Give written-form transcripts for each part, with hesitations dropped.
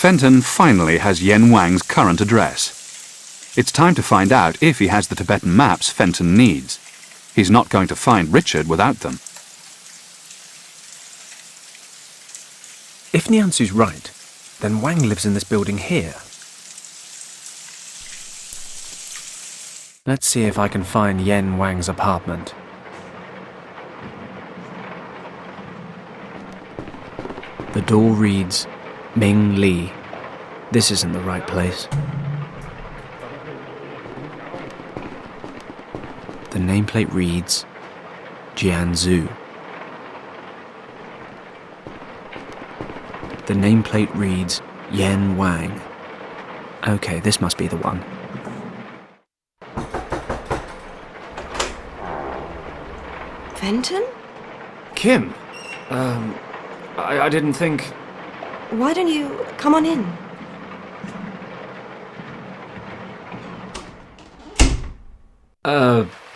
Fenton finally has Yen Wang's current address. It's time to find out if he has the Tibetan maps Fenton needs. He's not going to find Richard without them. If Niansu's right, then Wang lives in this building here. Let's see if I can find Yen Wang's apartment. The door reads, Ming Li. This isn't the right place. The nameplate reads, Jianzhu. The nameplate reads, Yen Wang. Okay, this must be the one. Fenton? Kim? I didn't think... Why don't you come on in?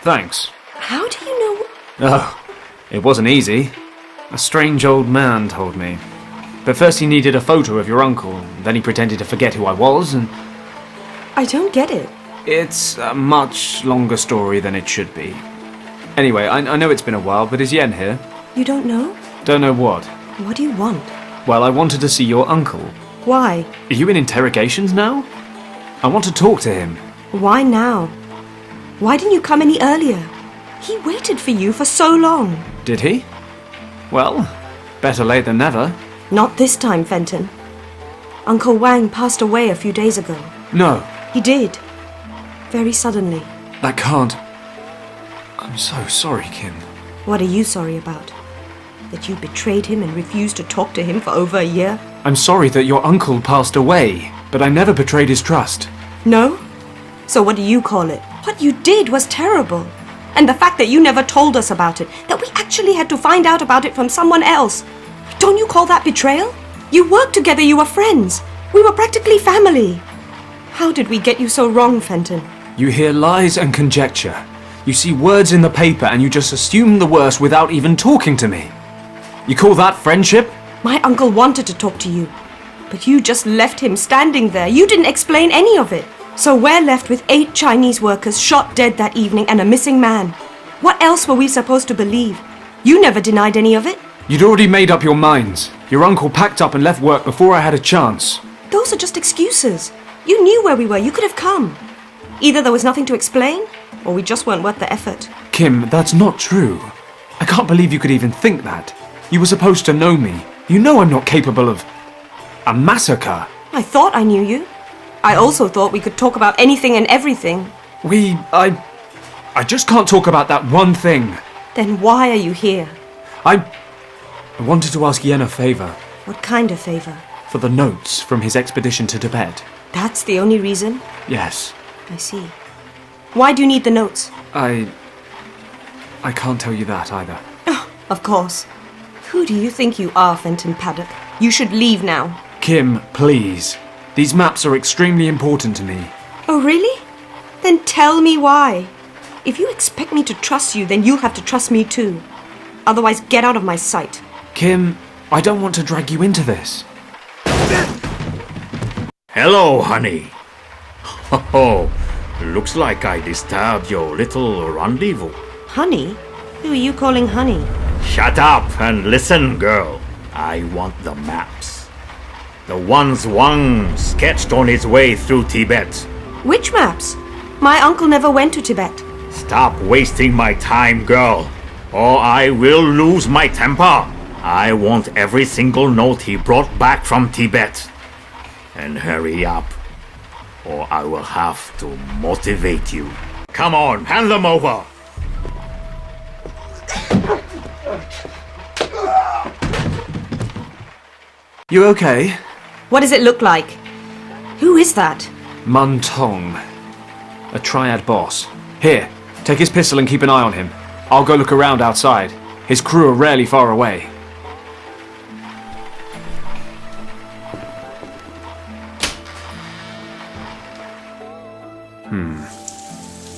Thanks. How do you know... Oh, it wasn't easy. A strange old man told me. But first he needed a photo of your uncle, then he pretended to forget who I was, and... I don't get it. It's a much longer story than it should be. Anyway, I know it's been a while, but is Yen here? You don't know? Don't know what. What do you want? Well, I wanted to see your uncle. Why? Are you in interrogations now? I want to talk to him. Why now? Why didn't you come any earlier? He waited for you for so long. Did he? Well, better late than never. Not this time, Fenton. Uncle Wang passed away a few days ago. No. He did. Very suddenly. That can't... I'm so sorry, Kim. What are you sorry about? That you betrayed him and refused to talk to him for over a year? I'm sorry that your uncle passed away, but I never betrayed his trust. No? So what do you call it? What you did was terrible. And the fact that you never told us about it, that we actually had to find out about it from someone else. Don't you call that betrayal? You worked together, you were friends. We were practically family. How did we get you so wrong, Fenton? You hear lies and conjecture. You see words in the paper and you just assume the worst without even talking to me. You call that friendship? My uncle wanted to talk to you, but you just left him standing there. You didn't explain any of it. So we're left with 8 Chinese workers shot dead that evening and a missing man. What else were we supposed to believe? You never denied any of it. You'd already made up your minds. Your uncle packed up and left work before I had a chance. Those are just excuses. You knew where we were. You could have come. Either there was nothing to explain, or we just weren't worth the effort. Kim, that's not true. I can't believe you could even think that. You were supposed to know me. You know I'm not capable of... a massacre. I thought I knew you. I also thought we could talk about anything and everything. I just can't talk about that one thing. Then why are you here? I wanted to ask Yen a favor. What kind of favor? For the notes from his expedition to Tibet. That's the only reason? Yes. I see. Why do you need the notes? I can't tell you that either. Oh, of course. Who do you think you are, Fenton Paddock? You should leave now. Kim, please. These maps are extremely important to me. Oh, really? Then tell me why. If you expect me to trust you, then you'll have to trust me too. Otherwise, get out of my sight. Kim, I don't want to drag you into this. Hello, honey. Oh, looks like I disturbed your little rendezvous. Honey? Who are you calling honey? Shut up and listen, girl. I want the maps. The ones Wang sketched on his way through Tibet. Which maps? My uncle never went to Tibet. Stop wasting my time, girl, or I will lose my temper. I want every single note he brought back from Tibet. And hurry up, or I will have to motivate you. Come on, hand them over. You okay? What does it look like? Who is that? Mun Tong. A triad boss. Here, take his pistol and keep an eye on him. I'll go look around outside. His crew are rarely far away.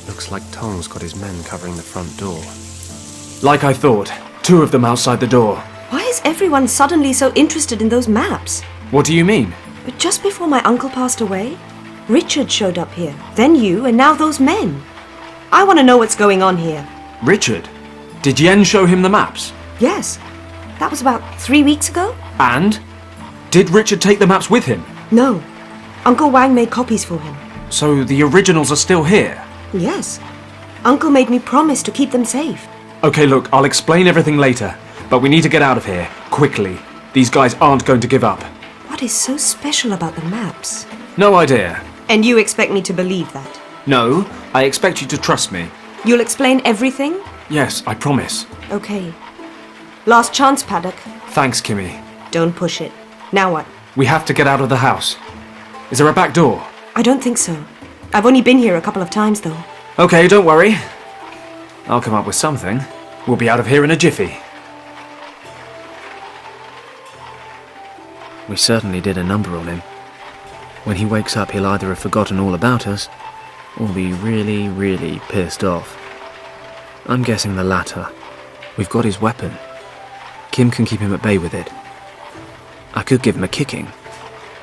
Looks like Tong's got his men covering the front door. Like I thought. 2 of them outside the door. Why is everyone suddenly so interested in those maps? What do you mean? But just before my uncle passed away, Richard showed up here, then you, and now those men. I want to know what's going on here. Richard? Did Yen show him the maps? Yes. That was about 3 weeks ago? And? Did Richard take the maps with him? No. Uncle Wang made copies for him. So the originals are still here? Yes. Uncle made me promise to keep them safe. Okay, look, I'll explain everything later. But we need to get out of here, quickly. These guys aren't going to give up. What is so special about the maps? No idea. And you expect me to believe that? No, I expect you to trust me. You'll explain everything? Yes, I promise. Okay. Last chance, Paddock. Thanks, Kimmy. Don't push it. Now what? We have to get out of the house. Is there a back door? I don't think so. I've only been here a couple of times, though. Okay, don't worry. I'll come up with something. We'll be out of here in a jiffy. We certainly did a number on him. When he wakes up, he'll either have forgotten all about us, or be really, really pissed off. I'm guessing the latter. We've got his weapon. Kim can keep him at bay with it. I could give him a kicking,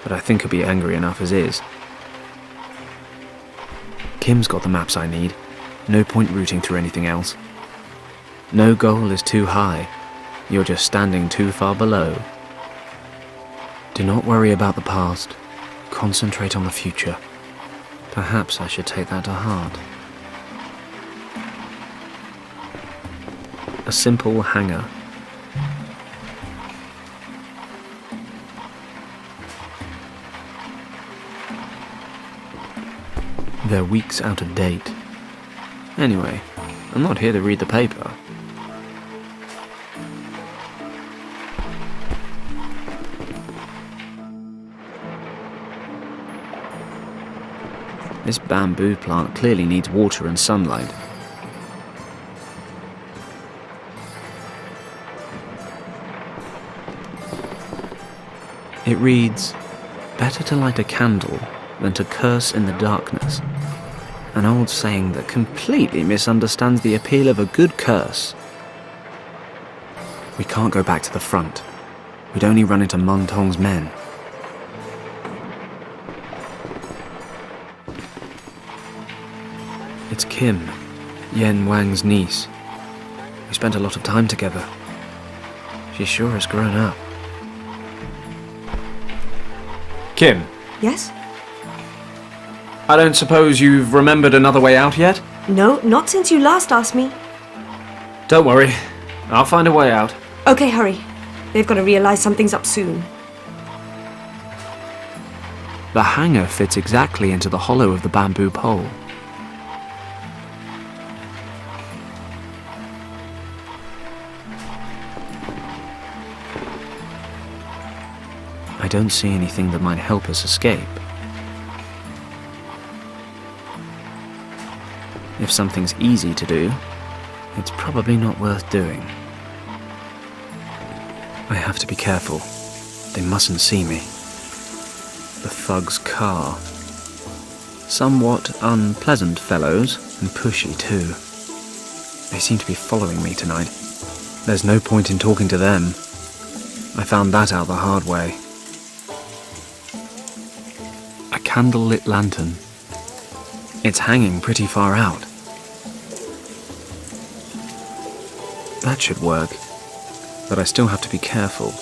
but I think he'll be angry enough as is. Kim's got the maps I need. No point rooting through anything else. No goal is too high. You're just standing too far below. Do not worry about the past. Concentrate on the future. Perhaps I should take that to heart. A simple hanger. They're weeks out of date. Anyway, I'm not here to read the paper. This bamboo plant clearly needs water and sunlight. It reads, "Better to light a candle than to curse in the darkness." An old saying that completely misunderstands the appeal of a good curse. We can't go back to the front. We'd only run into Meng Tong's men. It's Kim, Yen Wang's niece. We spent a lot of time together. She sure has grown up. Kim, Yes? I don't suppose you've remembered another way out yet? No, not since you last asked me. Don't worry. I'll find a way out. Okay, hurry. They've got to realize something's up soon. The hanger fits exactly into the hollow of the bamboo pole. I don't see anything that might help us escape. If something's easy to do, it's probably not worth doing. I have to be careful. They mustn't see me. The thug's car. Somewhat unpleasant fellows, and pushy too. They seem to be following me tonight. There's no point in talking to them. I found that out the hard way. A candle-lit lantern. It's hanging pretty far out. That should work, but I still have to be careful.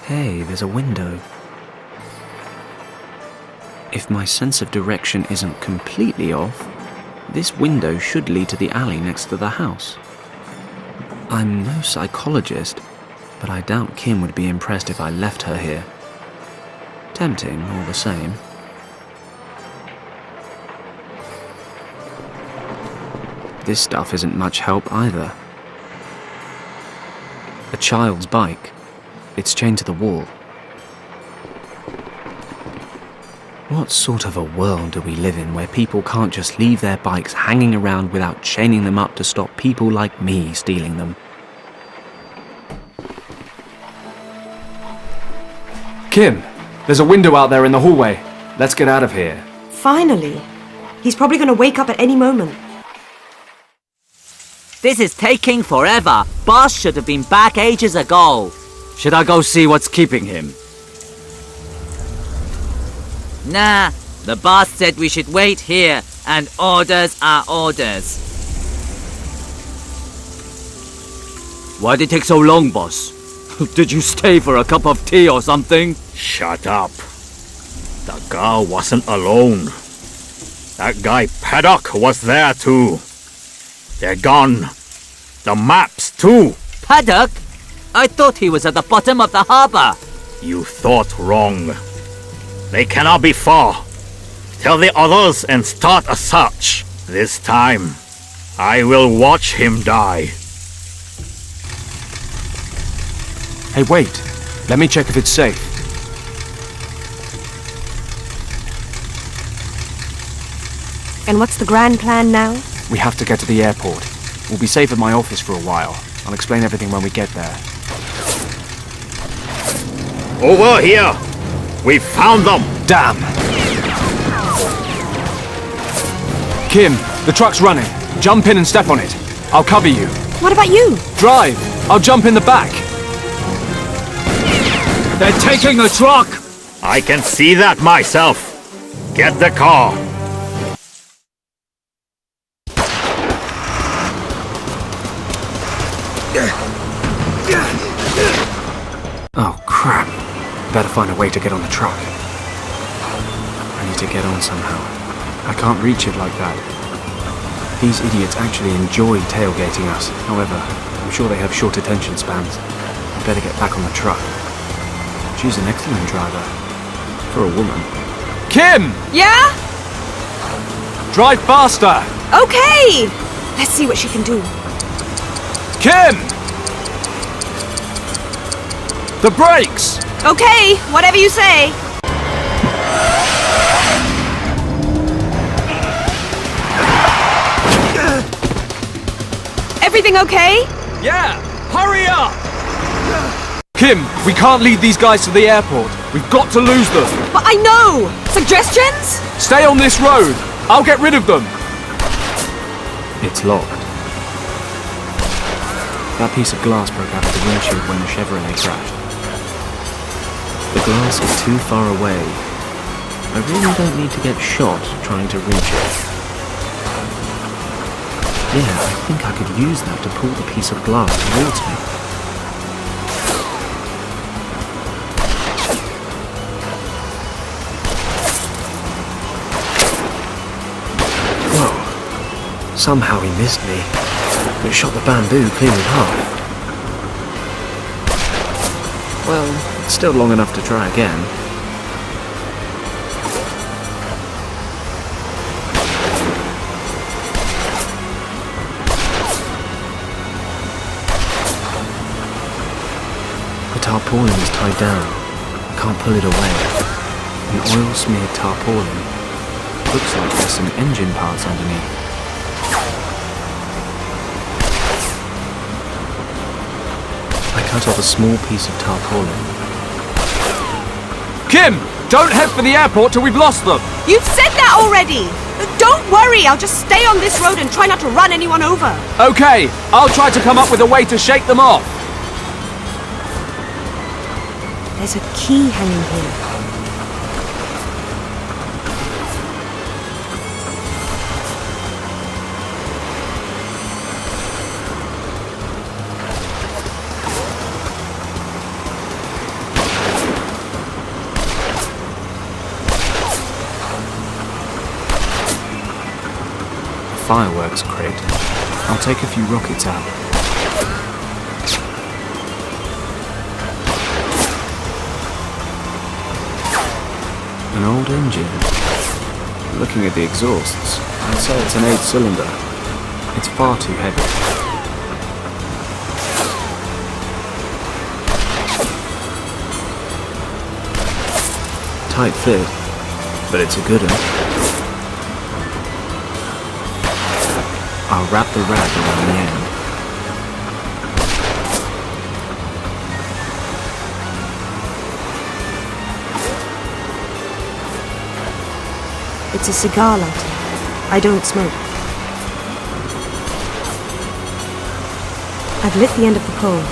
Hey, there's a window. If my sense of direction isn't completely off, this window should lead to the alley next to the house. I'm no psychologist, but I doubt Kim would be impressed if I left her here. Tempting, all the same. This stuff isn't much help either. A child's bike. It's chained to the wall. What sort of a world do we live in where people can't just leave their bikes hanging around without chaining them up to stop people like me stealing them? Kim, there's a window out there in the hallway. Let's get out of here. Finally. He's probably going to wake up at any moment. This is taking forever. Boss should have been back ages ago. Should I go see what's keeping him? Nah, the boss said we should wait here, and orders are orders. Why did it take so long, boss? Did you stay for a cup of tea or something? Shut up. The girl wasn't alone. That guy Paddock was there too. They're gone. The maps too. Paddock? I thought he was at the bottom of the harbor. You thought wrong. They cannot be far. Tell the others and start a search. This time, I will watch him die. Hey, wait. Let me check if it's safe. And what's the grand plan now? We have to get to the airport. We'll be safe at my office for a while. I'll explain everything when we get there. Over here! We found them! Damn! Kim, the truck's running. Jump in and step on it. I'll cover you. What about you? Drive! I'll jump in the back. They're taking the truck! I can see that myself. Get the car. Oh, crap. Better find a way to get on the truck. I need to get on somehow. I can't reach it like that. These idiots actually enjoy tailgating us. However, I'm sure they have short attention spans. I better get back on the truck. She's an excellent driver. For a woman. Kim! Yeah? Drive faster! Okay! Let's see what she can do. Kim! The brakes! Okay, whatever you say. Everything okay? Yeah! Hurry up! Kim, we can't lead these guys to the airport. We've got to lose them. But I know! Suggestions? Stay on this road. I'll get rid of them. It's locked. That piece of glass broke out of the windshield when the Chevrolet crashed. The glass is too far away. I really don't need to get shot trying to reach it. Yeah, I think I could use that to pull the piece of glass towards me. Whoa. Somehow he missed me. It shot the bamboo clean in half. Well, it's still long enough to try again. The tarpaulin is tied down. I can't pull it away. An oil-smeared tarpaulin. Looks like there's some engine parts underneath. I cut off a small piece of tarpaulin. Kim! Don't head for the airport till we've lost them! You've said that already! Don't worry, I'll just stay on this road and try not to run anyone over. Okay, I'll try to come up with a way to shake them off. There's a key hanging here. Fireworks crate. I'll take a few rockets out. An old engine. Looking at the exhausts, I'd say it's an 8-cylinder. It's far too heavy. Tight fit. but it's a good one. I'll wrap the wrap around the end. It's a cigar lighter. I don't smoke. I've lit the end of the pole.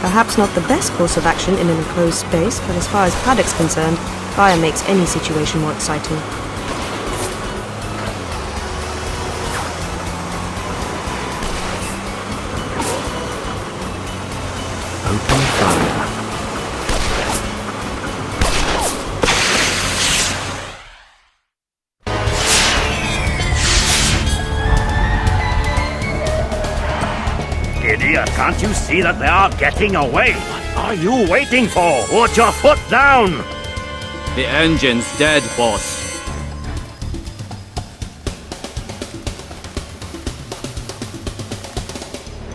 Perhaps not the best course of action in an enclosed space, but as far as Paddock's concerned, fire makes any situation more exciting. Open fire. Idiot, can't you see that they are getting away? What are you waiting for? Put your foot down! The engine's dead, boss.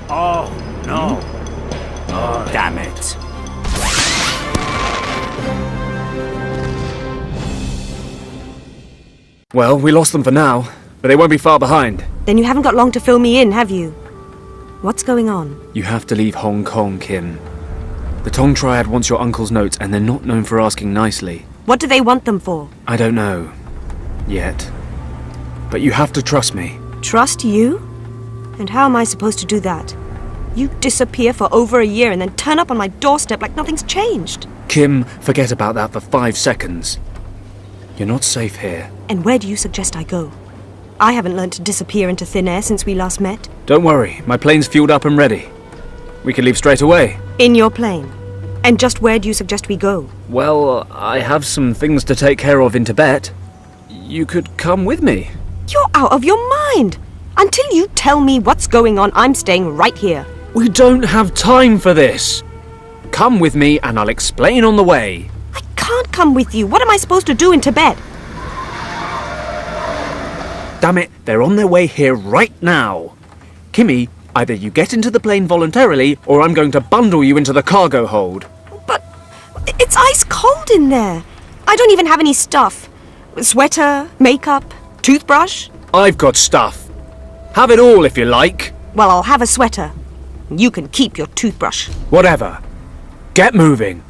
Oh, no. Oh, damn it. Well, we lost them for now, but they won't be far behind. Then you haven't got long to fill me in, have you? What's going on? You have to leave Hong Kong, Kim. The Tong Triad wants your uncle's notes, and they're not known for asking nicely. What do they want them for? I don't know. Yet. But you have to trust me. Trust you? And how am I supposed to do that? You disappear for over a year and then turn up on my doorstep like nothing's changed. Kim, forget about that for 5 seconds. You're not safe here. And where do you suggest I go? I haven't learned to disappear into thin air since we last met. Don't worry, my plane's fueled up and ready. We can leave straight away. In your plane? And just where do you suggest we go? Well, I have some things to take care of in Tibet. You could come with me. You're out of your mind! Until you tell me what's going on, I'm staying right here. We don't have time for this. Come with me and I'll explain on the way. I can't come with you. What am I supposed to do in Tibet? Damn it, they're on their way here right now. Kimmy, either you get into the plane voluntarily or I'm going to bundle you into the cargo hold. But it's ice cold in there. I don't even have any stuff. Sweater, makeup, toothbrush. I've got stuff. Have it all if you like. Well, I'll have a sweater. You can keep your toothbrush. Whatever. Get moving.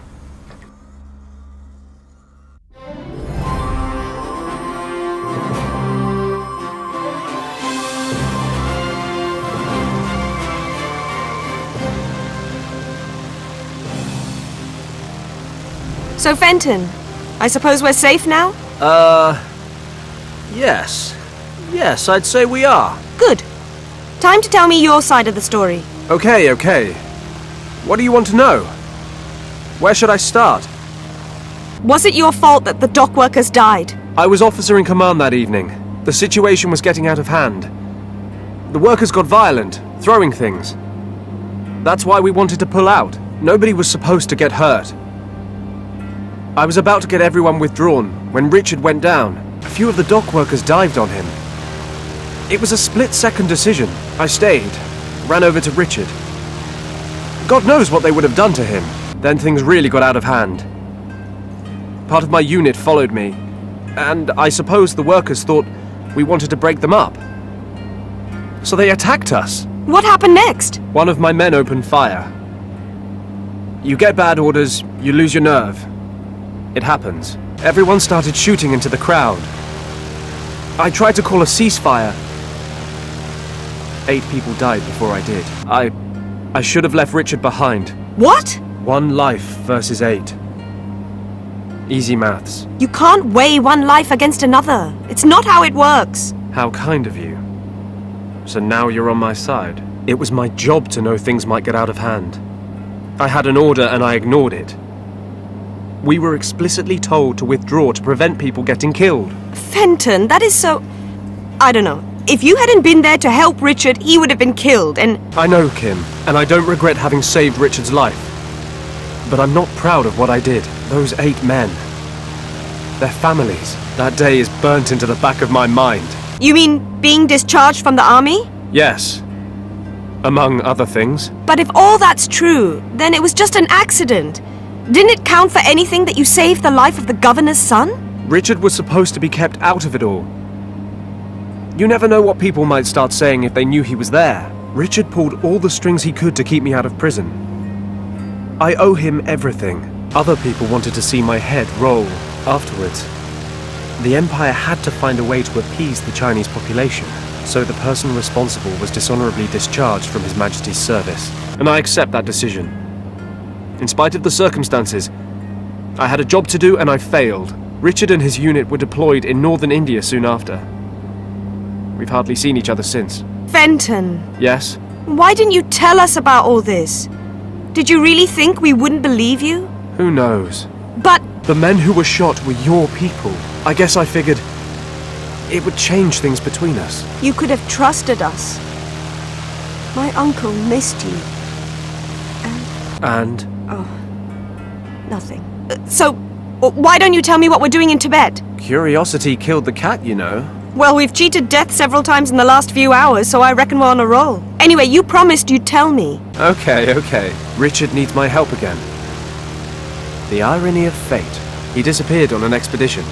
So, Fenton, I suppose we're safe now? Yes. Yes, I'd say we are. Good. Time to tell me your side of the story. Okay. What do you want to know? Where should I start? Was it your fault that the dock workers died? I was officer in command that evening. The situation was getting out of hand. The workers got violent, throwing things. That's why we wanted to pull out. Nobody was supposed to get hurt. I was about to get everyone withdrawn when Richard went down. A few of the dock workers dived on him. It was a split-second decision. I stayed, ran over to Richard. God knows what they would have done to him. Then things really got out of hand. Part of my unit followed me, and I suppose the workers thought we wanted to break them up. So they attacked us. What happened next? One of my men opened fire. You get bad orders, you lose your nerve. It happens. Everyone started shooting into the crowd. I tried to call a ceasefire. 8 people died before I did. I should have left Richard behind. What? 1 life versus 8. Easy maths. You can't weigh one life against another. It's not how it works. How kind of you. So now you're on my side. It was my job to know things might get out of hand. I had an order and I ignored it. We were explicitly told to withdraw to prevent people getting killed. Fenton, that is so... I don't know. If you hadn't been there to help Richard, he would have been killed, and... I know, Kim, and I don't regret having saved Richard's life. But I'm not proud of what I did. Those 8 men. Their families. That day is burnt into the back of my mind. You mean being discharged from the army? Yes. Among other things. But if all that's true, then it was just an accident. Didn't it count for anything that you saved the life of the governor's son? Richard was supposed to be kept out of it all. You never know what people might start saying if they knew he was there. Richard pulled all the strings he could to keep me out of prison. I owe him everything. Other people wanted to see my head roll afterwards. The Empire had to find a way to appease the Chinese population, so the person responsible was dishonorably discharged from His Majesty's service, and I accept that decision. In spite of the circumstances, I had a job to do and I failed. Richard and his unit were deployed in northern India soon after. We've hardly seen each other since. Fenton, Yes? why didn't you tell us about all this? Did you really think we wouldn't believe you? Who knows? But The men who were shot were your people. I guess I figured it would change things between us. you could have trusted us. My uncle missed you. And Nothing. So, why don't you tell me what we're doing in Tibet? curiosity killed the cat, you know. Well, we've cheated death several times in the last few hours, so I reckon we're on a roll. Anyway, you promised you'd tell me. Okay. Richard needs my help again. The irony of fate. He disappeared on an expedition.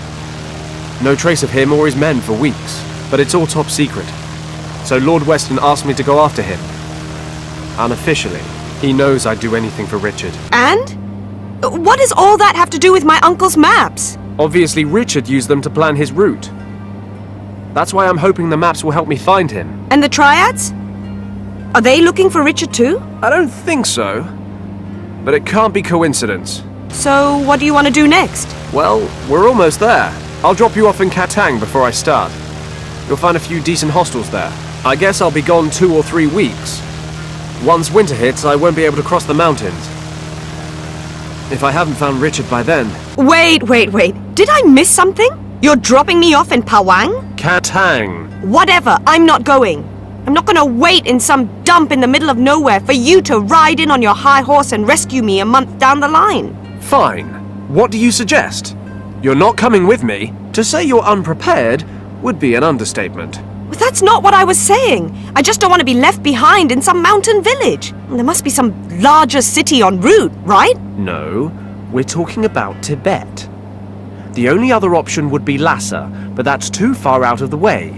No trace of him or his men for weeks, but it's all top secret. So Lord Weston asked me to go after him. Unofficially, he knows I'd do anything for Richard. And? What does all that have to do with my uncle's maps? Obviously, Richard used them to plan his route. That's why I'm hoping the maps will help me find him. And the Triads? Are they looking for Richard too? I don't think so. But it can't be coincidence. So, what do you want to do next? Well, we're almost there. I'll drop you off in Katang before I start. You'll find a few decent hostels there. I guess I'll be gone 2 or 3 weeks. Once winter hits, I won't be able to cross the mountains. If I haven't found Richard by then... Wait. Did I miss something? You're dropping me off in Pawang? Katang! Whatever, I'm not going. I'm not gonna wait in some dump in the middle of nowhere for you to ride in on your high horse and rescue me a month down the line. Fine. What do you suggest? You're not coming with me? To say you're unprepared would be an understatement. But that's not what I was saying. I just don't want to be left behind in some mountain village. There must be some larger city en route, right? No, we're talking about Tibet. The only other option would be Lhasa, but that's too far out of the way.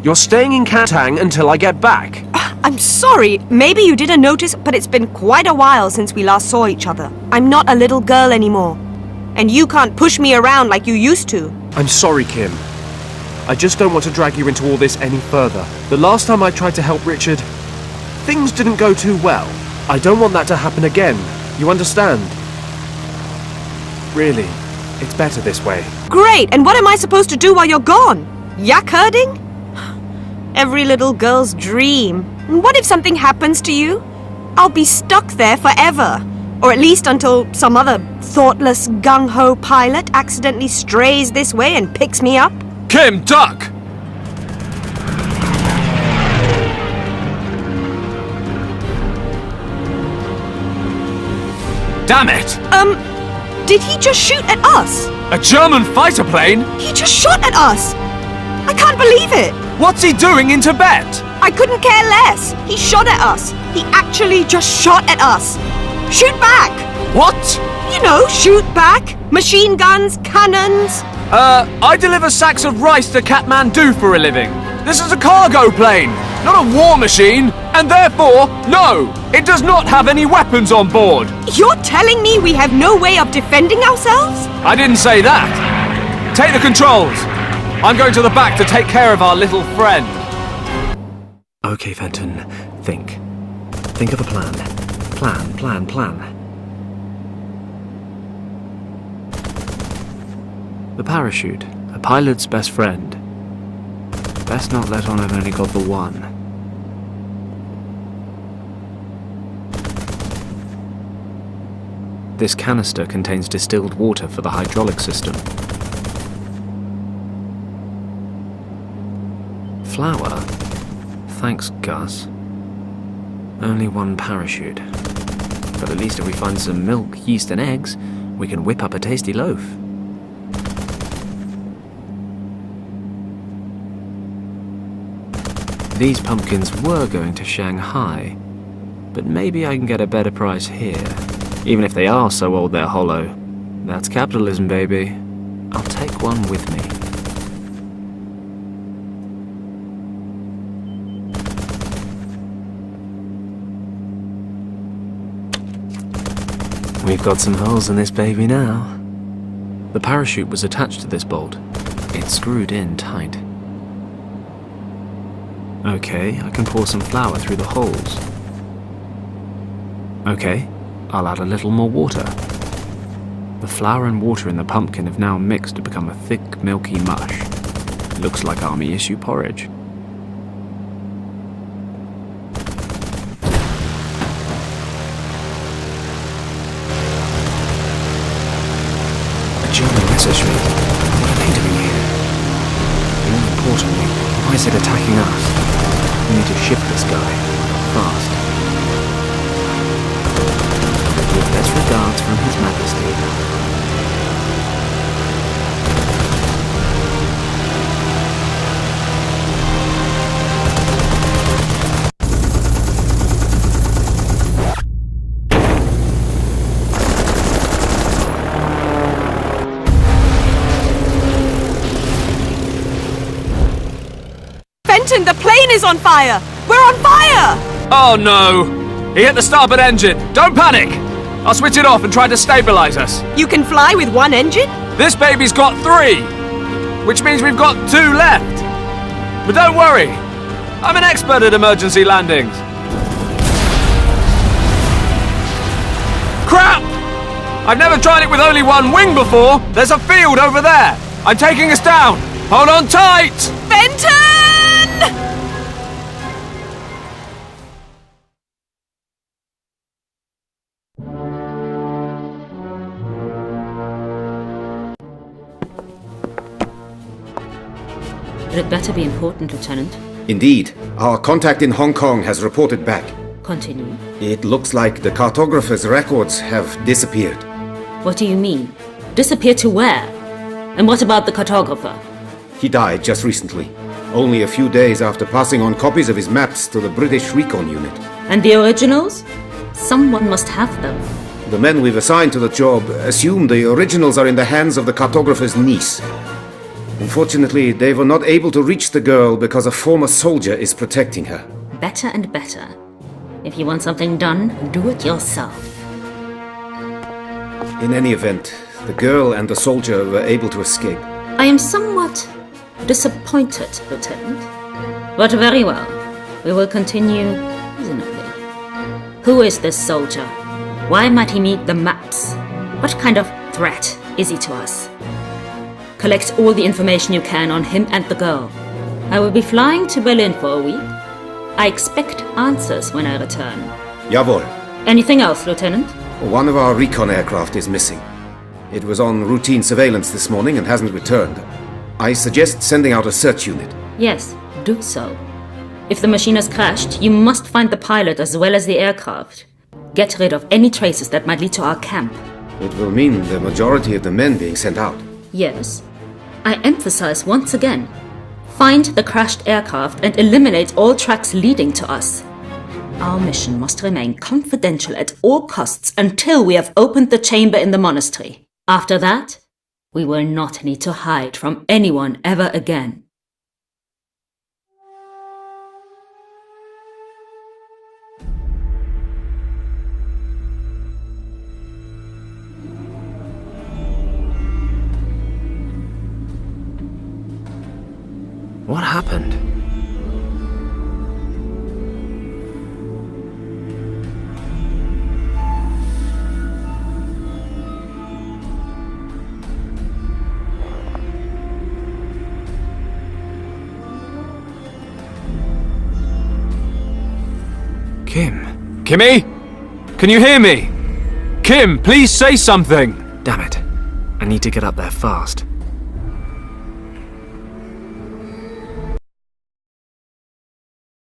You're staying in Katang until I get back. I'm sorry, maybe you didn't notice, but it's been quite a while since we last saw each other. I'm not a little girl anymore. And you can't push me around like you used to. I'm sorry, Kim. I just don't want to drag you into all this any further. The last time I tried to help Richard, things didn't go too well. I don't want that to happen again. You understand? Really, it's better this way. Great, and what am I supposed to do while you're gone? Yak herding? Every little girl's dream. And what if something happens to you? I'll be stuck there forever. Or at least until some other thoughtless gung-ho pilot accidentally strays this way and picks me up. Kim, duck! Damn it! Did he just shoot at us? A German fighter plane? He just shot at us! I can't believe it! What's he doing in Tibet? I couldn't care less. He shot at us. He actually just shot at us. Shoot back! What? You know, shoot back. Machine guns, cannons. I deliver sacks of rice to Kathmandu for a living. This is a cargo plane, not a war machine, and therefore, no, it does not have any weapons on board. You're telling me we have no way of defending ourselves? I didn't say that. Take the controls. I'm going to the back to take care of our little friend. Okay, Fenton, think. Think of a plan. Plan. The parachute, a pilot's best friend. Best not let on I've only got the one. This canister contains distilled water for the hydraulic system. Flour? Thanks, Gus. Only one parachute. But at least if we find some milk, yeast and eggs, we can whip up a tasty loaf. These pumpkins were going to Shanghai, but maybe I can get a better price here. Even if they are so old they're hollow. That's capitalism, baby. I'll take one with me. We've got some holes in this baby now. The parachute was attached to this bolt. It's screwed in tight. Okay, I can pour some flour through the holes. Okay, I'll add a little more water. The flour and water in the pumpkin have now mixed to become a thick, milky mush. Looks like army-issue porridge. A German message me. What are they doing here? More importantly, why is it attacking us? We need to shift this guy. Fast. With best regards from His Majesty. Fenton, the plane is on fire! We're on fire! Oh no! He hit the starboard engine! Don't panic! I'll switch it off and try to stabilize us. You can fly with one engine? This baby's got 3! Which means we've got 2 left! But don't worry! I'm an expert at emergency landings! Crap! I've never tried it with only one wing before! There's a field over there! I'm taking us down! Hold on tight! Fenton! It better be important, Lieutenant. Indeed. Our contact in Hong Kong has reported back. Continue. It looks like the cartographer's records have disappeared. What do you mean? Disappear to where? And what about the cartographer? He died just recently, only a few days after passing on copies of his maps to the British Recon Unit. And the originals? Someone must have them. The men we've assigned to the job assume the originals are in the hands of the cartographer's niece. Unfortunately, they were not able to reach the girl because a former soldier is protecting her. Better and better. If you want something done, do it yourself. In any event, the girl and the soldier were able to escape. I am somewhat disappointed, Lieutenant. But very well. We will continue reasonably. Who is this soldier? Why might he need the maps? What kind of threat is he to us? Collect all the information you can on him and the girl. I will be flying to Berlin for a week. I expect answers when I return. Jawohl. Anything else, Lieutenant? One of our recon aircraft is missing. It was on routine surveillance this morning and hasn't returned. I suggest sending out a search unit. Yes, do so. If the machine has crashed, you must find the pilot as well as the aircraft. Get rid of any traces that might lead to our camp. It will mean the majority of the men being sent out. Yes. I emphasize once again. Find the crashed aircraft and eliminate all tracks leading to us. Our mission must remain confidential at all costs until we have opened the chamber in the monastery. After that, we will not need to hide from anyone ever again. What happened? Kim? Kimmy? Can you hear me? Kim, please say something! Damn it. I need to get up there fast.